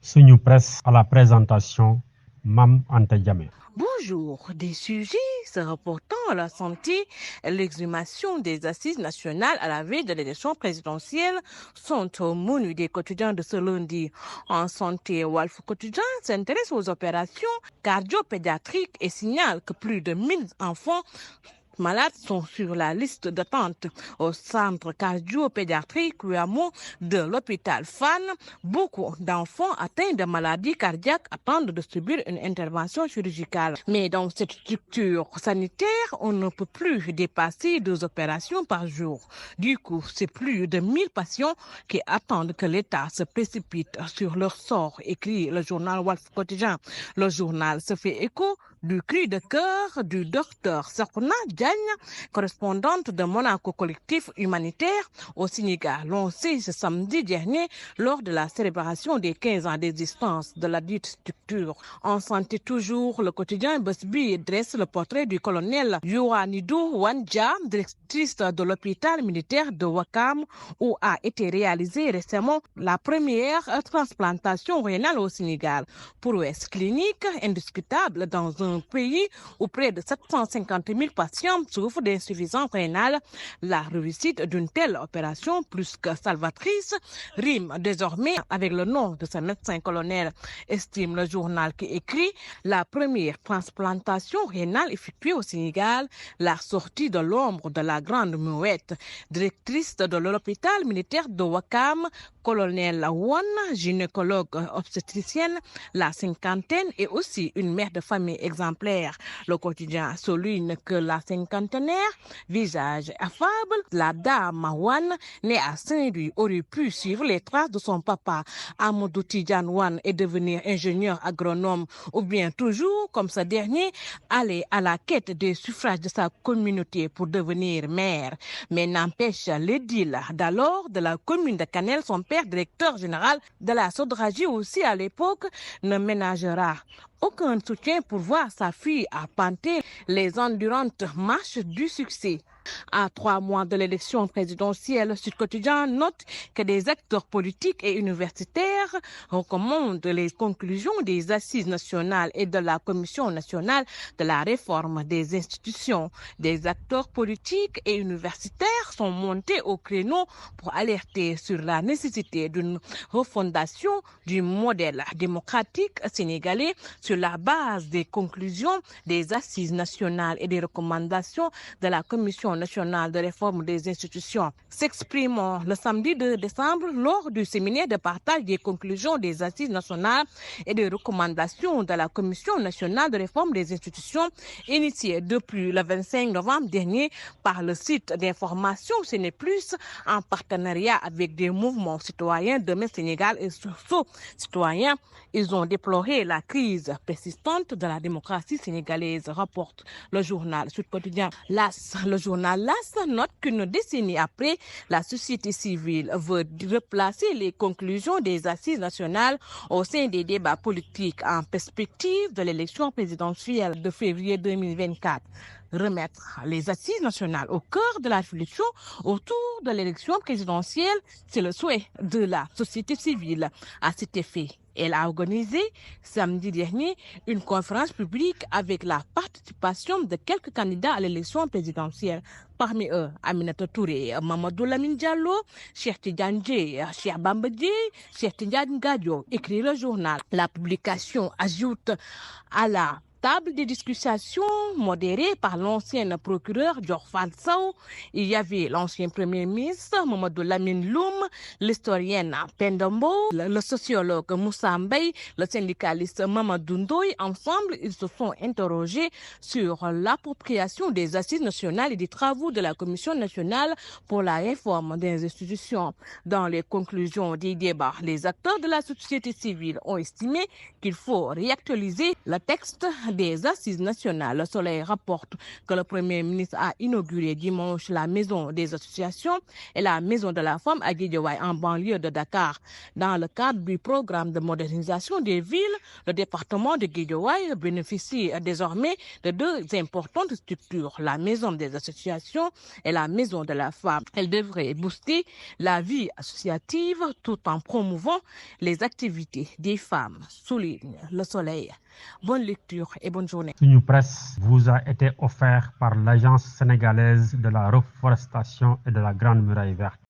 Suñu Presse à la présentation, Mam Anta Diamé. Bonjour, des sujets se reportant à la santé et l'exhumation des assises nationales à la veille de l'élection présidentielle sont au menu des quotidiens de ce lundi. En santé, Walf Quotidien s'intéresse aux opérations cardio-pédiatriques et signale que plus de 1000 enfants malades sont sur la liste d'attente au centre cardio-pédiatrique Cuamo de l'hôpital Fan. Beaucoup d'enfants atteints de maladies cardiaques attendent de subir une intervention chirurgicale. Mais dans cette structure sanitaire, on ne peut plus dépasser 2 opérations par jour. Du coup, c'est plus de 1000 patients qui attendent que l'État se précipite sur leur sort, écrit le journal Walf Quotidien. Le journal se fait écho du cri de cœur du docteur Sakuna Diagne, correspondante de Monaco Collectif Humanitaire au Sénégal, lancé ce samedi dernier lors de la célébration des 15 ans d'existence de la dite structure. En santé toujours, le quotidien Busby dresse le portrait du colonel Yohanidou Wanja, directrice de l'hôpital militaire de Wakam, où a été réalisée récemment la première transplantation rénale au Sénégal. Prouesse clinique indiscutable dans un pays où près de 750 000 patients souffrent d'insuffisance rénale. La réussite d'une telle opération plus que salvatrice rime désormais avec le nom de ce médecin colonel, estime le journal qui écrit la première transplantation rénale effectuée au Sénégal, la sortie de l'ombre de la grande muette. Directrice de l'hôpital militaire de Wakam, colonel Wan, gynécologue obstétricienne, la cinquantaine et aussi une mère de famille exemplaire. Le quotidien souligne que la cinquantenaire, visage affable, la dame Wan, née à Saint-Louis, aurait pu suivre les traces de son papa, Amadou Tidjane Wan, et devenir ingénieur agronome, ou bien toujours, comme ce dernier, aller à la quête des suffrages de sa communauté pour devenir maire. Mais n'empêche, l'édile d'alors de la commune de Canel, son père directeur général de la Sodragie aussi à l'époque, ne ménagera aucun soutien pour voir sa fille arpenter les endurantes marches du succès. À 3 mois de l'élection présidentielle, Sud Quotidien note que des acteurs politiques et universitaires recommandent les conclusions des assises nationales et de la Commission nationale de la réforme des institutions. Des acteurs politiques et universitaires sont montés au créneau pour alerter sur la nécessité d'une refondation du modèle démocratique sénégalais sur la base des conclusions des assises nationales et des recommandations de la Commission nationale de réforme des institutions. S'exprimant le samedi 2 décembre lors du séminaire de partage des conclusions des assises nationales et des recommandations de la Commission nationale de réforme des institutions, initié depuis le 25 novembre dernier par le site d'information Séné Plus en partenariat avec des mouvements citoyens Demain Sénégal et Sursaut citoyen, ils ont déploré la crise persistante de la démocratie sénégalaise, rapporte le journal Sud Quotidien. Le journal LAS note qu'une décennie après, la société civile veut replacer les conclusions des assises nationales au sein des débats politiques en perspective de l'élection présidentielle de février 2024. Remettre les assises nationales au cœur de la réflexion autour de l'élection présidentielle, c'est le souhait de la société civile. À cet effet, elle a organisé samedi dernier une conférence publique avec la participation de quelques candidats à l'élection présidentielle. Parmi eux, Aminata Touré, Mamadou Lamine Diallo, Cheikh Tidiane Dièye, Cheikh Bamba Dièye, Cheikh Tidiane Gadio, écrit le journal. La publication ajoute à la table de discussion modérée par l'ancien procureur Dior Fall Sow. Il y avait l'ancien premier ministre Mamadou Lamine Loum, l'historienne Pendombo, le sociologue Moussa Mbaye, le syndicaliste Mamadou Ndoye. Ensemble, ils se sont interrogés sur l'appropriation des assises nationales et des travaux de la Commission nationale pour la réforme des institutions. Dans les conclusions des débats, les acteurs de la société civile ont estimé qu'il faut réactualiser le texte des Assises nationales. Le Soleil rapporte que le Premier ministre a inauguré dimanche la maison des associations et la maison de la femme à Guédiawaye en banlieue de Dakar. Dans le cadre du programme de modernisation des villes, le département de Guédiawaye bénéficie désormais de deux importantes structures, la maison des associations et la maison de la femme. Elle devrait booster la vie associative tout en promouvant les activités des femmes, souligne Le Soleil. Bonne lecture et bonne journée. Suñu Presse vous a été offert par l'Agence sénégalaise de la reforestation et de la Grande Muraille Verte.